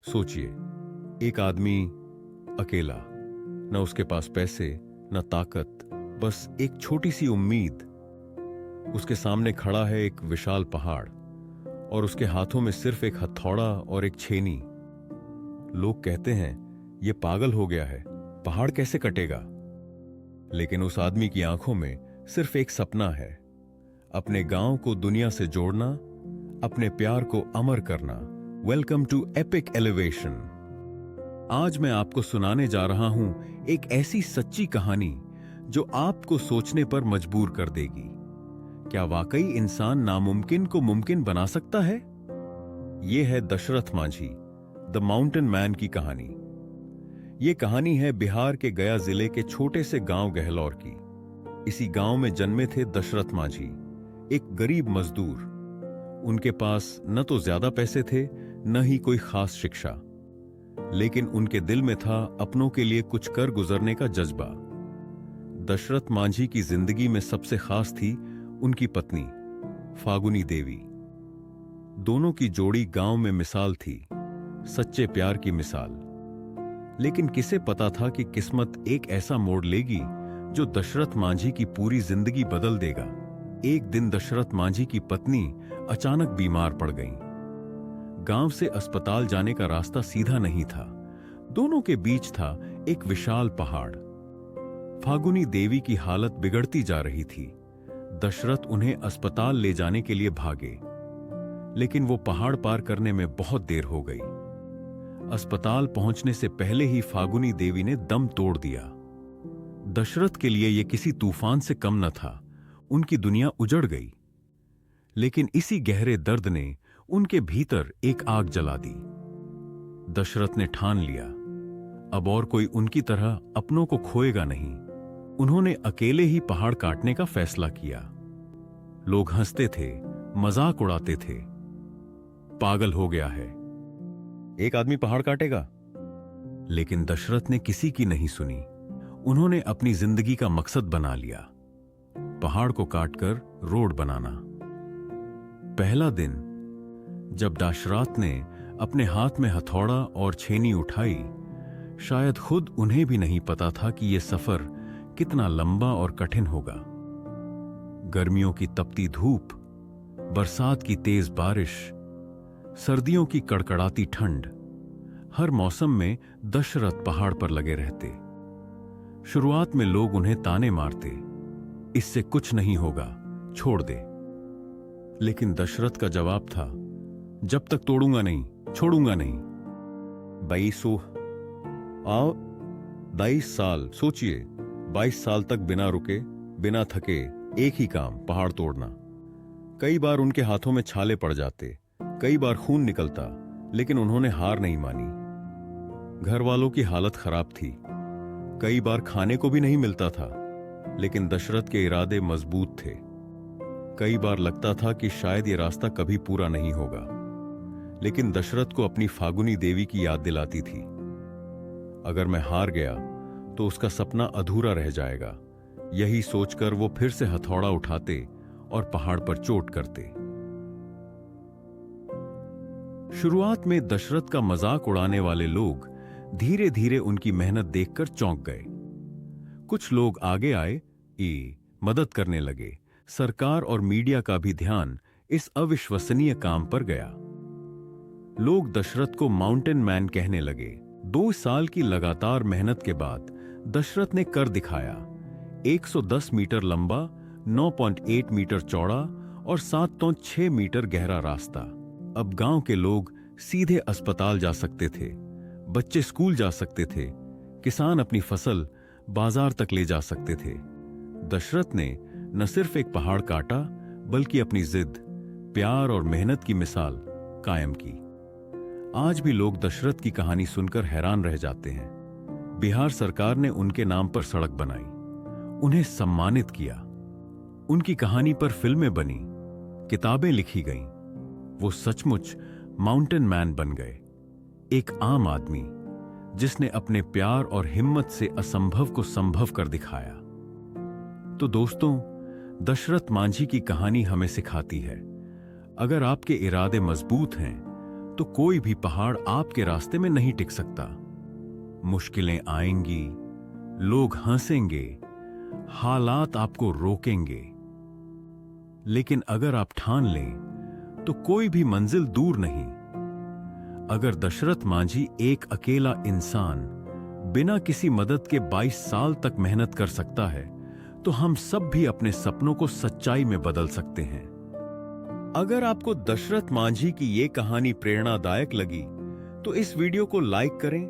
सोचिए, एक आदमी अकेला, न उसके पास पैसे न ताकत, बस एक छोटी सी उम्मीद। उसके सामने खड़ा है एक विशाल पहाड़ और उसके हाथों में सिर्फ एक हथौड़ा और एक छेनी। लोग कहते हैं यह पागल हो गया है, पहाड़ कैसे कटेगा। लेकिन उस आदमी की आंखों में सिर्फ एक सपना है, अपने गांव को दुनिया से जोड़ना, अपने प्यार को अमर करना। Welcome to Epic Elevation. आज मैं आपको सुनाने जा रहा हूं एक ऐसी सच्ची कहानी जो आपको सोचने पर मजबूर कर देगी। क्या वाकई इंसान नामुमकिन को मुमकिन बना सकता है? यह है Dashrath Manjhi, the mountain man की कहानी। यह कहानी है बिहार के गया जिले के छोटे से गांव गहलौर की। इसी गांव में जन्मे थे दशरथ मांझी, एक गरीब मजदूर। उनके पास न तो ज्यादा पैसे थे, न ही कोई खास शिक्षा, लेकिन उनके दिल में था अपनों के लिए कुछ कर गुजरने का जज्बा। दशरथ मांझी की जिंदगी में सबसे खास थी उनकी पत्नी फागुनी देवी। दोनों की जोड़ी गांव में मिसाल थी, सच्चे प्यार की मिसाल। लेकिन किसे पता था कि किस्मत एक ऐसा मोड़ लेगी जो दशरथ मांझी की पूरी जिंदगी बदल देगा। एक दिन दशरथ मांझी की पत्नी अचानक बीमार पड़ गईं। गांव से अस्पताल जाने का रास्ता सीधा नहीं था, दोनों के बीच था एक विशाल पहाड़। फागुनी देवी की हालत बिगड़ती जा रही थी। दशरथ उन्हें अस्पताल ले जाने के लिए भागे, लेकिन वो पहाड़ पार करने में बहुत देर हो गई। अस्पताल पहुंचने से पहले ही फागुनी देवी ने दम तोड़ दिया। दशरथ के लिए यह किसी तूफान से कम न था, उनकी दुनिया उजड़ गई। लेकिन इसी गहरे दर्द ने उनके भीतर एक आग जला दी। दशरथ ने ठान लिया, अब और कोई उनकी तरह अपनों को खोएगा नहीं। उन्होंने अकेले ही पहाड़ काटने का फैसला किया। लोग हंसते थे, मजाक उड़ाते थे, पागल हो गया है, एक आदमी पहाड़ काटेगा। लेकिन दशरथ ने किसी की नहीं सुनी। उन्होंने अपनी जिंदगी का मकसद बना लिया, पहाड़ को काटकर रोड बनाना। पहला दिन जब दशरथ ने अपने हाथ में हथौड़ा और छेनी उठाई, शायद खुद उन्हें भी नहीं पता था कि यह सफर कितना लंबा और कठिन होगा। गर्मियों की तपती धूप, बरसात की तेज बारिश, सर्दियों की कड़कड़ाती ठंड, हर मौसम में दशरथ पहाड़ पर लगे रहते। शुरुआत में लोग उन्हें ताने मारते, इससे कुछ नहीं होगा, छोड़ दे। लेकिन दशरथ का जवाब था, जब तक तोड़ूंगा नहीं, छोड़ूंगा नहीं। 22 साल, सोचिए, 22 साल तक बिना रुके, बिना थके, एक ही काम, पहाड़ तोड़ना। कई बार उनके हाथों में छाले पड़ जाते, कई बार खून निकलता, लेकिन उन्होंने हार नहीं मानी। घर वालों की हालत खराब थी, कई बार खाने को भी नहीं मिलता था, लेकिन दशरथ के इरादे मजबूत थे। कई बार लगता था कि शायद यह रास्ता कभी पूरा नहीं होगा, लेकिन दशरथ को अपनी फागुनी देवी की याद दिलाती थी, अगर मैं हार गया तो उसका सपना अधूरा रह जाएगा। यही सोचकर वो फिर से हथौड़ा उठाते और पहाड़ पर चोट करते। शुरुआत में दशरथ का मजाक उड़ाने वाले लोग धीरे धीरे उनकी मेहनत देखकर चौंक गए। कुछ लोग आगे आए, मदद करने लगे। सरकार और मीडिया का भी ध्यान इस अविश्वसनीय काम पर गया। लोग दशरथ को माउंटेन मैन कहने लगे। 2 साल की लगातार मेहनत के बाद दशरथ ने कर दिखाया। 110 मीटर लंबा, 9.8 मीटर चौड़ा और 7.6 मीटर गहरा रास्ता। अब गांव के लोग सीधे अस्पताल जा सकते थे, बच्चे स्कूल जा सकते थे, किसान अपनी फसल बाजार तक ले जा सकते थे। दशरथ ने न सिर्फ एक पहाड़ काटा, बल्कि अपनी जिद, प्यार और मेहनत की मिसाल कायम की। आज भी लोग दशरथ की कहानी सुनकर हैरान रह जाते हैं। बिहार सरकार ने उनके नाम पर सड़क बनाई, उन्हें सम्मानित किया, उनकी कहानी पर फिल्में बनी, किताबें लिखी गईं। वो सचमुच माउंटेन मैन बन गए, एक आम आदमी जिसने अपने प्यार और हिम्मत से असंभव को संभव कर दिखाया। तो दोस्तों, दशरथ मांझी की कहानी हमें सिखाती है, अगर आपके इरादे मजबूत हैं तो कोई भी पहाड़ आपके रास्ते में नहीं टिक सकता। मुश्किलें आएंगी, लोग हंसेंगे, हालात आपको रोकेंगे, लेकिन अगर आप ठान लें तो कोई भी मंजिल दूर नहीं। अगर दशरथ मांझी एक अकेला इंसान बिना किसी मदद के 22 साल तक मेहनत कर सकता है, तो हम सब भी अपने सपनों को सच्चाई में बदल सकते हैं। अगर आपको दशरथ मांझी की यह कहानी प्रेरणादायक लगी तो इस वीडियो को लाइक करें,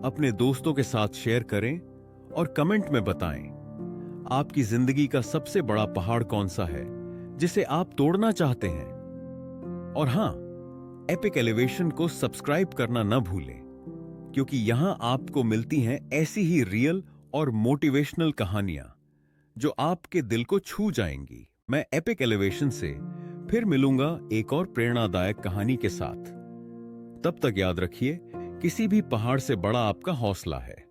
अपने दोस्तों के साथ शेयर करें और कमेंट में बताएं आपकी जिंदगी का सबसे बड़ा पहाड़ कौन सा है जिसे आप तोड़ना चाहते हैं। और हां, एपिक एलिवेशन को सब्सक्राइब करना न भूलें, क्योंकि यहां आपको मिलती हैं ऐसी ही रियल और मोटिवेशनल कहानियां जो आपके दिल को छू जाएंगी। मैं एपिक एलिवेशन से फिर मिलूंगा एक और प्रेरणादायक कहानी के साथ। तब तक याद रखिए, किसी भी पहाड़ से बड़ा आपका हौसला है।